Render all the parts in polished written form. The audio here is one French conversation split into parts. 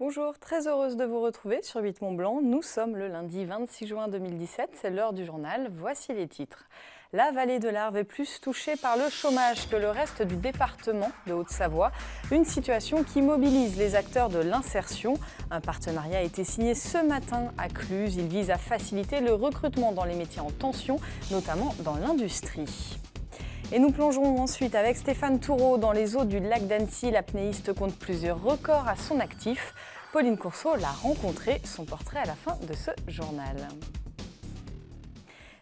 Bonjour, très heureuse de vous retrouver sur 8 Mont Blanc. Nous sommes le lundi 26 juin 2017, c'est l'heure du journal. Voici les titres. La vallée de l'Arve est plus touchée par le chômage que le reste du département de Haute-Savoie. Une situation qui mobilise les acteurs de l'insertion. Un partenariat a été signé ce matin à Cluses. Il vise à faciliter le recrutement dans les métiers en tension, notamment dans l'industrie. Et nous plongeons ensuite avec Stéphane Toureau dans les eaux du lac d'Annecy. L'apnéiste compte plusieurs records à son actif. Pauline Courceau l'a rencontré, son portrait à la fin de ce journal.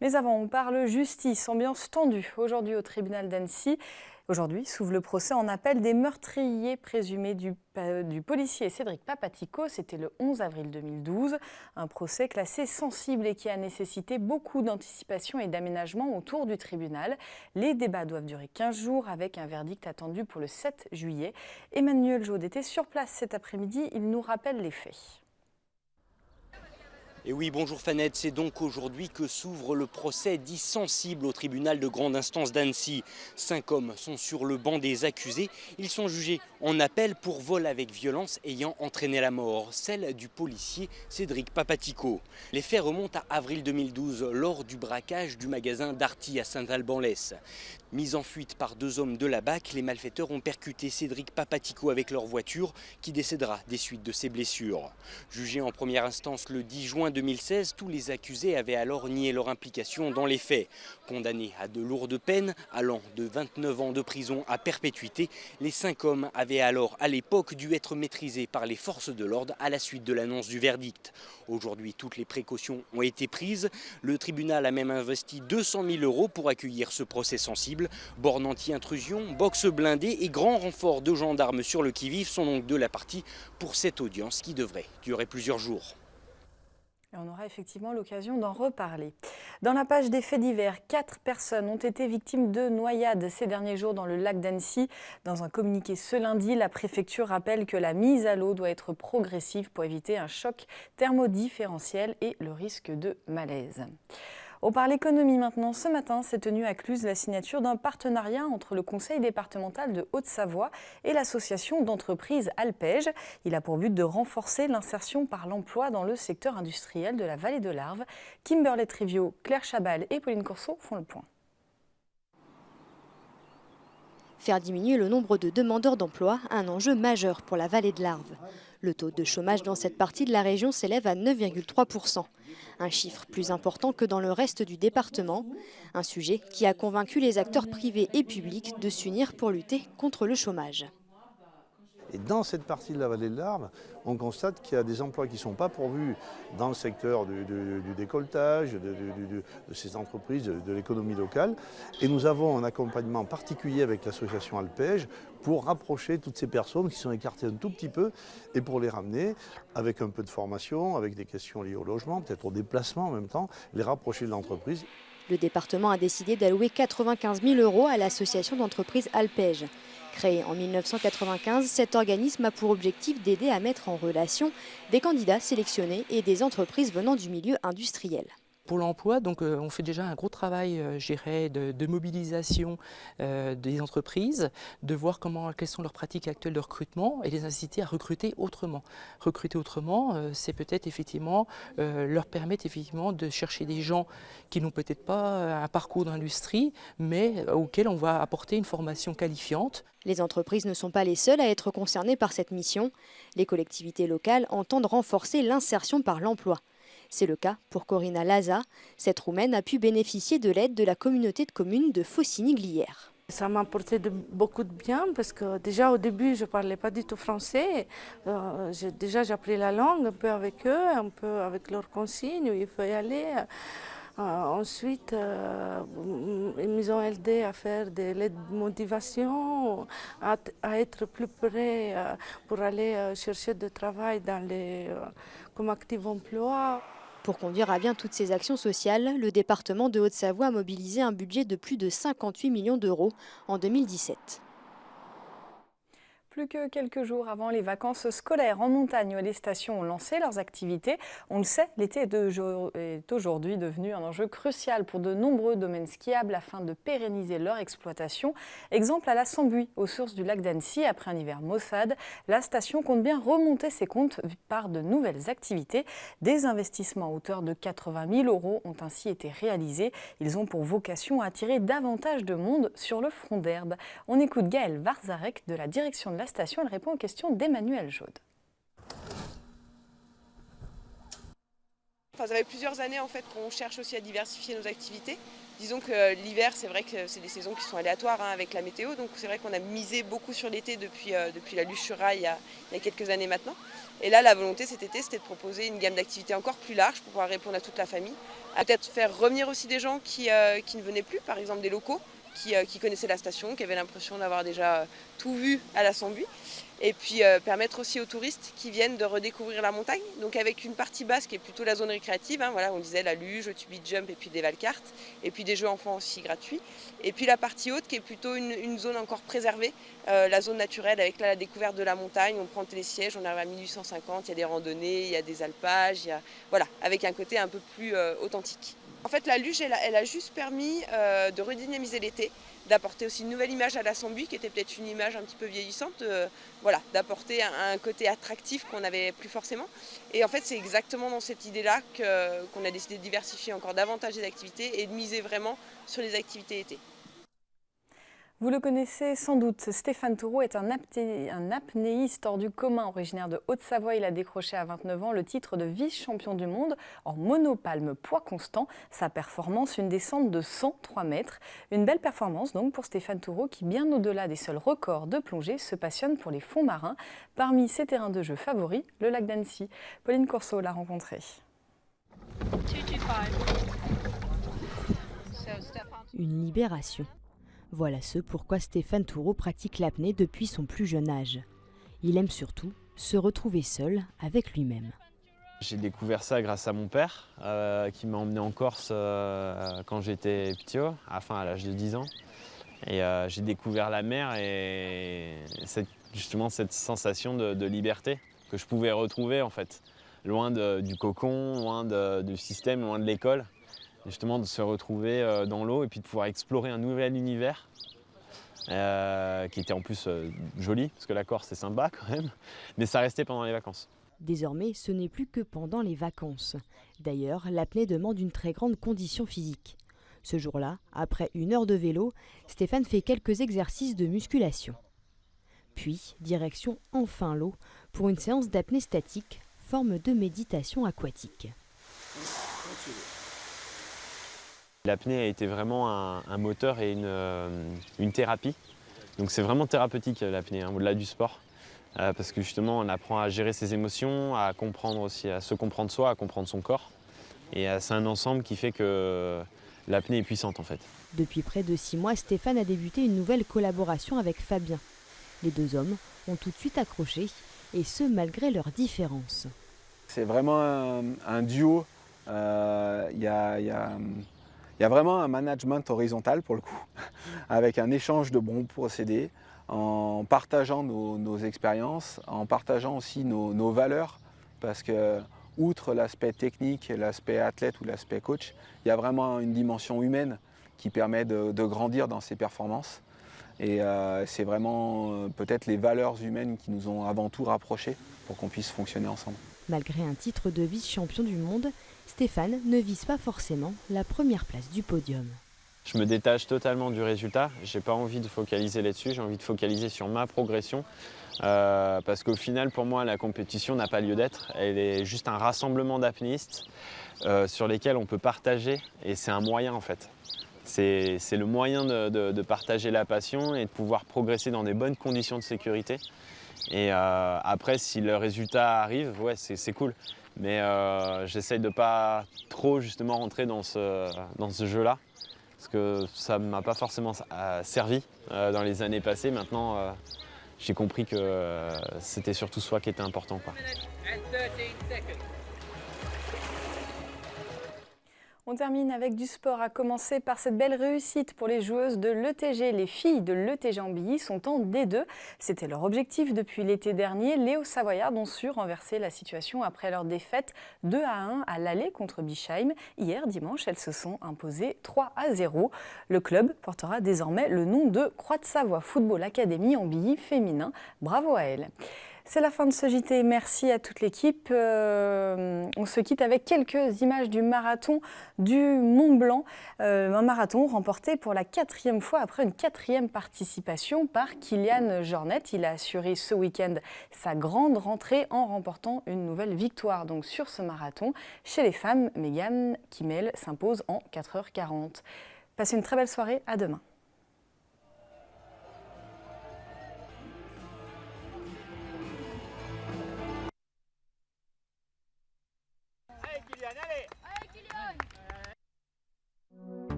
Mais avant, on parle justice, ambiance tendue aujourd'hui au tribunal d'Annecy. Aujourd'hui s'ouvre le procès en appel des meurtriers présumés du policier Cédric Papatico. C'était le 11 avril 2012. Un procès classé sensible et qui a nécessité beaucoup d'anticipation et d'aménagement autour du tribunal. Les débats doivent durer 15 jours avec un verdict attendu pour le 7 juillet. Emmanuel Jaude était sur place cet après-midi. Il nous rappelle les faits. Et oui, bonjour Fanette, c'est donc aujourd'hui que s'ouvre le procès dit sensible au tribunal de grande instance d'Annecy. 5 hommes sont sur le banc des accusés. Ils sont jugés en appel pour vol avec violence ayant entraîné la mort, celle du policier Cédric Papatico. Les faits remontent à avril 2012, lors du braquage du magasin Darty à Saint-Alban-l'Hesse. Mis en fuite par 2 hommes de la BAC, les malfaiteurs ont percuté Cédric Papatico avec leur voiture qui décédera des suites de ses blessures. Jugé en première instance le 10 juin 2016, tous les accusés avaient alors nié leur implication dans les faits. Condamnés à de lourdes peines, allant de 29 ans de prison à perpétuité, les 5 hommes avaient alors à l'époque dû être maîtrisés par les forces de l'ordre à la suite de l'annonce du verdict. Aujourd'hui, toutes les précautions ont été prises. Le tribunal a même investi 200 000 € pour accueillir ce procès sensible. Borne anti-intrusion, box blindée et grand renfort de gendarmes sur le qui-vive sont donc de la partie pour cette audience qui devrait durer plusieurs jours. Et on aura effectivement l'occasion d'en reparler. Dans la page des faits divers, 4 personnes ont été victimes de noyades ces derniers jours dans le lac d'Annecy. Dans un communiqué ce lundi, la préfecture rappelle que la mise à l'eau doit être progressive pour éviter un choc thermodifférentiel et le risque de malaise. On parle économie maintenant. Ce matin s'est tenue à Cluses la signature d'un partenariat entre le Conseil départemental de Haute-Savoie et l'association d'entreprises Alpège. Il a pour but de renforcer l'insertion par l'emploi dans le secteur industriel de la vallée de l'Arve. Kimberley Trivio, Claire Chabal et Pauline Courceau font le point. Faire diminuer le nombre de demandeurs d'emploi, un enjeu majeur pour la vallée de l'Arve. Le taux de chômage dans cette partie de la région s'élève à 9,3%. Un chiffre plus important que dans le reste du département. Un sujet qui a convaincu les acteurs privés et publics de s'unir pour lutter contre le chômage. Et dans cette partie de la vallée de l'Arve, on constate qu'il y a des emplois qui ne sont pas pourvus dans le secteur du décolletage, de ces entreprises, de l'économie locale. Et nous avons un accompagnement particulier avec l'association Alpège pour rapprocher toutes ces personnes qui sont écartées un tout petit peu et pour les ramener avec un peu de formation, avec des questions liées au logement, peut-être au déplacement en même temps, les rapprocher de l'entreprise. Le département a décidé d'allouer 95 000 € à l'association d'entreprises Alpège. Créé en 1995, cet organisme a pour objectif d'aider à mettre en relation des candidats sélectionnés et des entreprises venant du milieu industriel. Pour l'emploi, donc, on fait déjà un gros travail de mobilisation des entreprises, de voir quelles sont leurs pratiques actuelles de recrutement et les inciter à recruter autrement. Recruter autrement, c'est peut-être effectivement leur permettre effectivement de chercher des gens qui n'ont peut-être pas un parcours d'industrie, mais auxquels on va apporter une formation qualifiante. Les entreprises ne sont pas les seules à être concernées par cette mission. Les collectivités locales entendent renforcer l'insertion par l'emploi. C'est le cas pour Corina Laza. Cette Roumaine a pu bénéficier de l'aide de la communauté de communes de Faucigny-Glières. Ça m'a apporté beaucoup de bien parce que déjà au début je ne parlais pas du tout français. J'ai appris la langue un peu avec eux, un peu avec leurs consignes où il faut y aller. Ensuite, ils nous ont aidé à faire de l'aide de motivation, à être plus près pour aller chercher du travail comme actif emploi. Pour conduire à bien toutes ces actions sociales, le département de Haute-Savoie a mobilisé un budget de plus de 58 millions € en 2017. Plus que quelques jours avant les vacances scolaires en montagne, les stations ont lancé leurs activités. On le sait, l'été est aujourd'hui devenu un enjeu crucial pour de nombreux domaines skiables afin de pérenniser leur exploitation. Exemple à la Sambuy, aux sources du lac d'Annecy. Après un hiver maussade, la station compte bien remonter ses comptes par de nouvelles activités. Des investissements à hauteur de 80 000 € ont ainsi été réalisés. Ils ont pour vocation à attirer davantage de monde sur le front d'herbe. On écoute Gaëlle Varzarek de la direction de la station. Elle répond aux questions d'Emmanuel Jaude. Ça fait plusieurs années en fait qu'on cherche aussi à diversifier nos activités. Disons que l'hiver, c'est vrai que c'est des saisons qui sont aléatoires avec la météo, donc c'est vrai qu'on a misé beaucoup sur l'été depuis la luge sur rail il y a quelques années maintenant. Et là, la volonté cet été, c'était de proposer une gamme d'activités encore plus large pour pouvoir répondre à toute la famille. Peut-être faire revenir aussi des gens qui ne venaient plus, par exemple des locaux qui connaissaient la station, qui avaient l'impression d'avoir déjà tout vu à la Sambuy. Et puis permettre aussi aux touristes qui viennent de redécouvrir la montagne, donc avec une partie basse qui est plutôt la zone récréative, voilà, on disait la luge, le tubi jump et puis des valcartes, et puis des jeux enfants aussi gratuits. Et puis la partie haute qui est plutôt une zone encore préservée, la zone naturelle avec la découverte de la montagne, on prend le télésiège, on arrive à 1850, il y a des randonnées, il y a des alpages, voilà, avec un côté un peu plus authentique. En fait, la luge, elle a juste permis de redynamiser l'été, d'apporter aussi une nouvelle image à la Sambuy, qui était peut-être une image un petit peu vieillissante, voilà, d'apporter un côté attractif qu'on n'avait plus forcément. Et en fait, c'est exactement dans cette idée-là qu'on a décidé de diversifier encore davantage les activités et de miser vraiment sur les activités été. Vous le connaissez sans doute, Stéphane Toureau est un apnéiste hors du commun. Originaire de Haute-Savoie, il a décroché à 29 ans le titre de vice-champion du monde en monopalme poids constant. Sa performance, une descente de 103 mètres. Une belle performance donc pour Stéphane Toureau qui, bien au-delà des seuls records de plongée, se passionne pour les fonds marins. Parmi ses terrains de jeu favoris, le lac d'Annecy. Pauline Courceau l'a rencontré. Une libération. Voilà ce pourquoi Stéphane Toureau pratique l'apnée depuis son plus jeune âge. Il aime surtout se retrouver seul avec lui-même. J'ai découvert ça grâce à mon père qui m'a emmené en Corse quand j'étais petit, à l'âge de 10 ans. Et j'ai découvert la mer et justement cette sensation de liberté que je pouvais retrouver en fait, loin du cocon, loin du système, loin de l'école. Justement de se retrouver dans l'eau et puis de pouvoir explorer un nouvel univers qui était en plus joli, parce que la Corse c'est sympa quand même, mais ça restait pendant les vacances. Désormais, ce n'est plus que pendant les vacances. D'ailleurs, l'apnée demande une très grande condition physique. Ce jour-là, après 1 heure de vélo, Stéphane fait quelques exercices de musculation. Puis, direction enfin l'eau pour une séance d'apnée statique, forme de méditation aquatique. L'apnée a été vraiment un moteur et une thérapie. Donc c'est vraiment thérapeutique l'apnée, au-delà du sport. Parce que justement on apprend à gérer ses émotions, à comprendre aussi, à se comprendre soi, à comprendre son corps. Et c'est un ensemble qui fait que l'apnée est puissante en fait. Depuis près de 6 mois, Stéphane a débuté une nouvelle collaboration avec Fabien. Les deux hommes ont tout de suite accroché, et ce malgré leurs différences. C'est vraiment un duo. Il y a vraiment un management horizontal pour le coup, avec un échange de bons procédés, en partageant nos expériences, en partageant aussi nos valeurs, parce que outre l'aspect technique, l'aspect athlète ou l'aspect coach, il y a vraiment une dimension humaine qui permet de grandir dans ses performances. Et c'est vraiment peut-être les valeurs humaines qui nous ont avant tout rapprochés pour qu'on puisse fonctionner ensemble. Malgré un titre de vice-champion du monde, Stéphane ne vise pas forcément la première place du podium. Je me détache totalement du résultat, je n'ai pas envie de focaliser là-dessus, j'ai envie de focaliser sur ma progression. Parce qu'au final, pour moi, la compétition n'a pas lieu d'être. Elle est juste un rassemblement d'apnéistes sur lesquels on peut partager, et c'est un moyen en fait. C'est le moyen de partager la passion et de pouvoir progresser dans des bonnes conditions de sécurité. Et après, si le résultat arrive, ouais, c'est cool. Mais j'essaye de ne pas trop justement rentrer dans ce jeu-là, parce que ça ne m'a pas forcément servi dans les années passées. Maintenant, j'ai compris que c'était surtout soi qui était important, quoi. On termine avec du sport, à commencer par cette belle réussite pour les joueuses de l'ETG. Les filles de l'ETG Ambilly sont en D2. C'était leur objectif depuis l'été dernier. Les Hauts-Savoyardes ont su renverser la situation après leur défaite 2-1 à l'aller contre Bischheim. Hier, dimanche, elles se sont imposées 3-0. Le club portera désormais le nom de Croix-de-Savoie Football Academy Ambilly féminin. Bravo à elles. C'est la fin de ce JT. Merci à toute l'équipe. On se quitte avec quelques images du marathon du Mont Blanc. Un marathon remporté pour la 4e fois après une 4e participation par Kylian Jornet. Il a assuré ce week-end sa grande rentrée en remportant une nouvelle victoire donc sur ce marathon. Chez les femmes, Megan Kimmel s'impose en 4h40. Passez une très belle soirée. À demain.